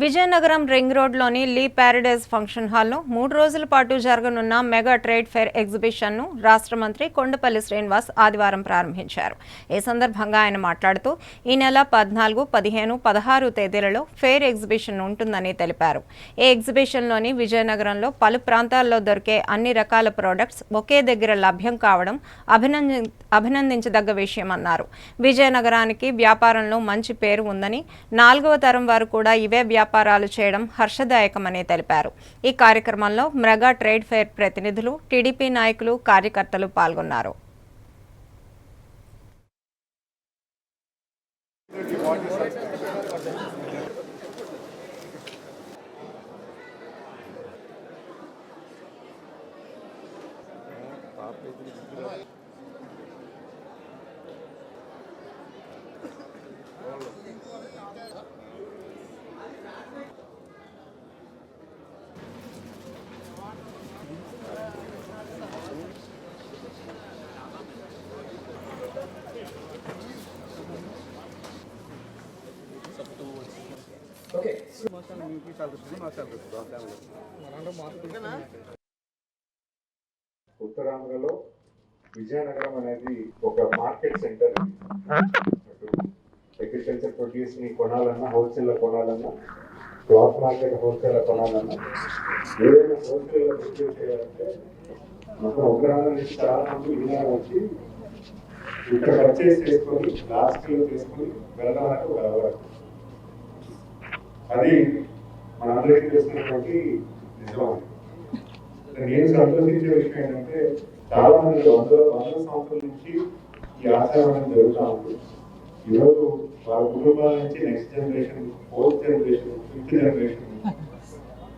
Vizianagaram ring రోడ్లోని లీ Paradise function హాల్లో 3 రోజుల పాటు జరగనున్న మెగా ట్రేడ్ ఫెయిర్ ఎగ్జిబిషన్ను రాష్ట్ర మంత్రి కొండపల్లి శ్రీనివాస్ ఆదివారం ప్రారంభించారు. ఈ సందర్భంగా ఆయన మాట్లాడుతూ ఈ నెల 14, 15, 16 తేదీలలో ఫెయిర్ ఎగ్జిబిషన్ ఉంటుందని తెలిపారు. ఈ ఎగ్జిబిషన్లోని విజయనగరంలో పలు ప్రాంతాల్లో దొరికే అన్ని రకాల ప్రొడక్ట్స్ ఒకే దగ్గర లభ్యం కావడం అభినందించదగ్గ విషయమన్నారు. విజయనగరానికి వ్యాపారంలో మంచి పేరు ఉందని 4వ తరం వారు కూడా ఇవే వ్యాపారాలు చేయడం హర్షదాయకమని తెలిపారు. ఈ కార్యక్రమంలో మెగా ట్రేడ్ ఫెయిర్ ప్రతినిధులు, టీడీపీ నాయకులు, కార్యకర్తలు పాల్గొన్నారు. ఉత్తరాంధ్రలో విజయనగరం అనేది ఒక మార్కెట్ సెంటర్. అగ్రికల్చర్ ప్రొడ్యూస్ ని కొనాలన్నా, హోల్సేల్ లో కొనాలన్నా, క్లాత్ మార్కెట్ హోల్సేల్ లో కొనాలన్నా, ఏదైనా హోల్సేల్ లో ప్రొడ్యూస్ చేయాలంటే మొత్తం ఉత్తరాంధ్ర నుంచి చాలా మంది విజయనగరం వచ్చి ఇక్కడ పర్చేస్ చేసుకొని లాస్ట్ కిలో తీసుకొని వెళ్ళడానికి ఒక అలవాటు. అది మనందరికీ తెలిసినటువంటి నిజం. నేను సంతోషించే విషయం ఏంటంటే చాలా మంది వందల సంవత్సరాల నుంచి ఈ ఆచారం జరుగుతూ ఉంటుంది. ఈరోజు వాళ్ళ కుటుంబాల నుంచి next generation, 4th generation, 5th generation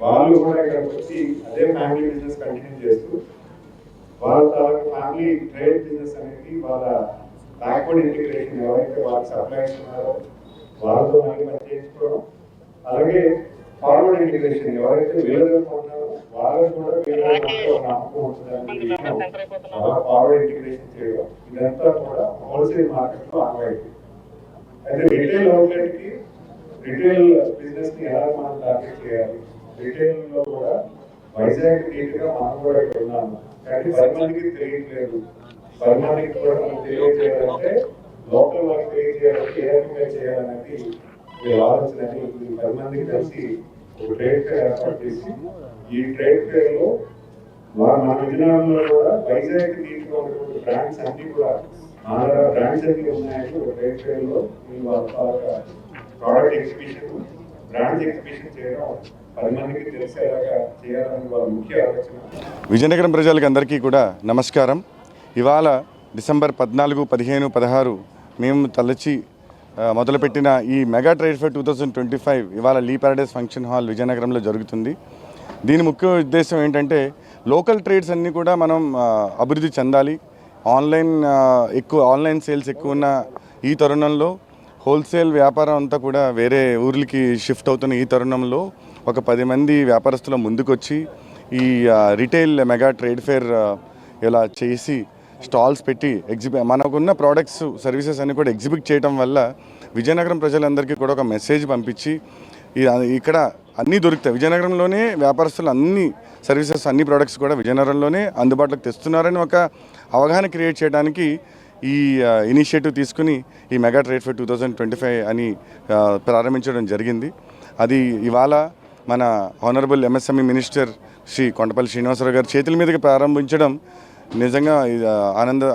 వాళ్ళు కూడా ఇక్కడికి వచ్చి అదే ఫ్యామిలీ బిజినెస్ కంటిన్యూ చేస్తూ వాళ్ళ ఫ్యామిలీ ట్రేడ్ బిజినెస్ అనేది వాళ్ళ బ్యాక్వర్డ్ ఇంటిగ్రేషన్ ఎవరైతే వాళ్ళకి సప్లై ఇస్తున్నారో వాళ్ళతో మళ్ళీ పని చేసుకోవడం, అలాగే ఫార్వర్డ్ ఇంటిగ్రేషన్ ఎవరైతే వీళ్ళుకుంటున్నారో వాళ్ళకి కూడా నమ్మకం ఉంటుందని ఫార్వర్డ్ ఇంటిగ్రేషన్ చేయడం, ఇదంతా కూడా హోల్సేల్ మార్కెట్ లో ఆగైంది. అయితే రిటైల్ అవుట్లెట్ కి రిటైల్ బిజినెస్ ని ఎలా మనం టార్గెట్ చేయాలి, రిటైల్ లో కూడా వైజాగ్ నీట్గా మనం కూడా ఇక్కడ ఉన్నాము, కానీ 10 మందికి తెలియట్లేదు. 10 మందికి కూడా మనం తెలియజేయాలంటే లోకల్ వాళ్ళకి తెలియజేయాలంటే ఏ రకంగా చేయాలనేది ఆలోచన. 10 మందికి కలిసి ఒక ట్రేడ్ ఫేర్ ఏర్పాటు చేసి ఈ ట్రేడ్ ఫేర్ లో మన విజయనగరంలో కూడా వైజాగ్ నీట్గా ఉన్నటువంటి బ్రాండ్స్ అన్ని కూడా బ్రాండ్స్ అన్ని ఉన్నాయని ఒక ట్రేడ్ ఫేర్ లో ప్రోడక్ట్ ఎగ్జిబిషన్, బ్రాండ్ ఎగ్జిబిషన్ చేయడం 10 మందికి తెలిసేలాగా చేయాలని వాళ్ళ ముఖ్య ఆలోచన. విజయనగరం ప్రజలకు అందరికీ కూడా నమస్కారం. ఇవాళ డిసెంబర్ 14, 15, 16 మేము తలచి మొదలుపెట్టిన ఈ మెగా ట్రేడ్ ఫెయిర్ 2025 ఇవాళ లీ ప్యారడైజ్ ఫంక్షన్ హాల్ విజయనగరంలో జరుగుతుంది. దీని ముఖ్య ఉద్దేశం ఏంటంటే లోకల్ ట్రేడ్స్ అన్నీ కూడా మనం అభివృద్ధి చెందాలి. ఆన్లైన్ సేల్స్ ఎక్కువ ఉన్న ఈ తరుణంలో హోల్సేల్ వ్యాపారం అంతా కూడా వేరే ఊర్లకి షిఫ్ట్ అవుతున్న ఈ తరుణంలో ఒక 10 మంది వ్యాపారస్తుల ముందుకొచ్చి ఈ రిటైల్ మెగా ట్రేడ్ ఫెయిర్ ఇలా చేసి స్టాల్స్ పెట్టి మనకున్న ప్రోడక్ట్స్, సర్వీసెస్ అన్ని కూడా ఎగ్జిబిట్ చేయడం వల్ల విజయనగరం ప్రజలందరికీ కూడా ఒక మెసేజ్ పంపించి ఇక్కడ అన్నీ దొరుకుతాయి. విజయనగరంలోనే వ్యాపారస్తులు అన్ని సర్వీసెస్, అన్ని ప్రోడక్ట్స్ కూడా విజయనగరంలోనే అందుబాటులోకి తెస్తున్నారని ఒక అవగాహన క్రియేట్ చేయడానికి ఈ ఇనిషియేటివ్ తీసుకుని ఈ మెగా ట్రేడ్ ఫెయిర్ 2025 అని ప్రారంభించడం జరిగింది. అది ఇవాళ మన honourable MSME minister Shri Kondapalli Srinivasarao గారి చేతుల మీదుగా ప్రారంభించడం నిజంగా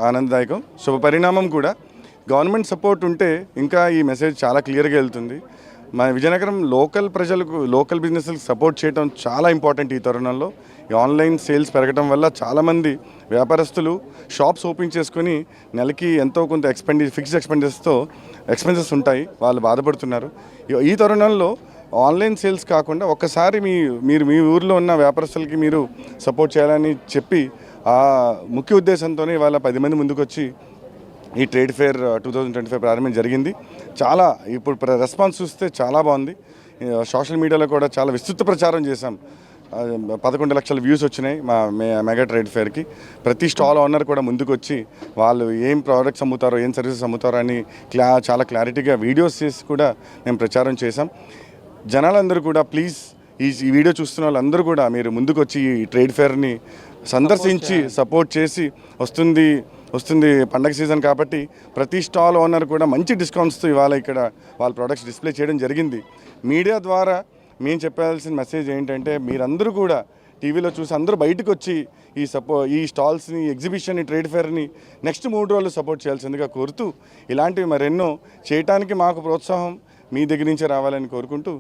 ఆనందదాయకం, శుభ పరిణామం కూడా. గవర్నమెంట్ సపోర్ట్ ఉంటే ఇంకా ఈ మెసేజ్ చాలా క్లియర్గా వెళ్తుంది. మన విజయనగరం లోకల్ ప్రజలకు, లోకల్ బిజినెస్లకు సపోర్ట్ చేయడం చాలా ఇంపార్టెంట్. ఈ తరుణంలో ఈ ఆన్లైన్ సేల్స్ పెరగడం వల్ల చాలామంది వ్యాపారస్తులు షాప్స్ ఓపెన్ చేసుకొని నెలకి ఎంతో కొంత ఫిక్స్డ్ ఎక్స్పెన్సెస్ ఉంటాయి, వాళ్ళు బాధపడుతున్నారు. ఈ తరుణంలో ఆన్లైన్ సేల్స్ కాకుండా ఒక్కసారి మీరు మీ ఊర్లో ఉన్న వ్యాపారస్తులకి మీరు సపోర్ట్ చేయాలని చెప్పి ఆ ముఖ్య ఉద్దేశంతోనే ఇవాళ 10 మంది ముందుకొచ్చి ఈ ట్రేడ్ ఫెయిర్ 2025 ప్రారంభం జరిగింది. చాలా ఇప్పుడు రెస్పాన్స్ చూస్తే చాలా బాగుంది. సోషల్ మీడియాలో కూడా చాలా విస్తృత ప్రచారం చేశాం. 11 లక్షల వ్యూస్ వచ్చినాయి మా మెగా ట్రేడ్ ఫెయిర్కి. ప్రతి స్టాల్ ఓనర్ కూడా ముందుకు వచ్చి వాళ్ళు ఏం ప్రోడక్ట్స్ అమ్ముతారో, ఏం సర్వీసెస్ అమ్ముతారో అని చాలా క్లారిటీగా వీడియోస్ చేసి కూడా మేము ప్రచారం చేశాం. జనాలందరూ కూడా ప్లీజ్ ఈ వీడియో చూస్తున్న వాళ్ళందరూ కూడా మీరు ముందుకు వచ్చి ఈ ట్రేడ్ ఫేర్ని సందర్శించి సపోర్ట్ చేసి వస్తుంది పండగ సీజన్ కాబట్టి ప్రతి స్టాల్ ఓనర్ కూడా మంచి డిస్కౌంట్స్తో ఇవాళ ఇక్కడ వాళ్ళ ప్రొడక్ట్స్ డిస్ప్లే చేయడం జరిగింది. మీడియా ద్వారా మేము చెప్పాల్సిన మెసేజ్ ఏంటంటే మీరందరూ కూడా టీవీలో చూసి అందరూ బయటకు వచ్చి ఈ స్టాల్స్ని, ఎగ్జిబిషన్ని, ట్రేడ్ ఫేర్ని నెక్స్ట్ 3 రోజులు సపోర్ట్ చేయాల్సిందిగా కోరుతూ ఇలాంటివి మరెన్నో చేయటానికి మాకు ప్రోత్సాహం మీ దగ్గర నుంచే రావాలని కోరుకుంటూ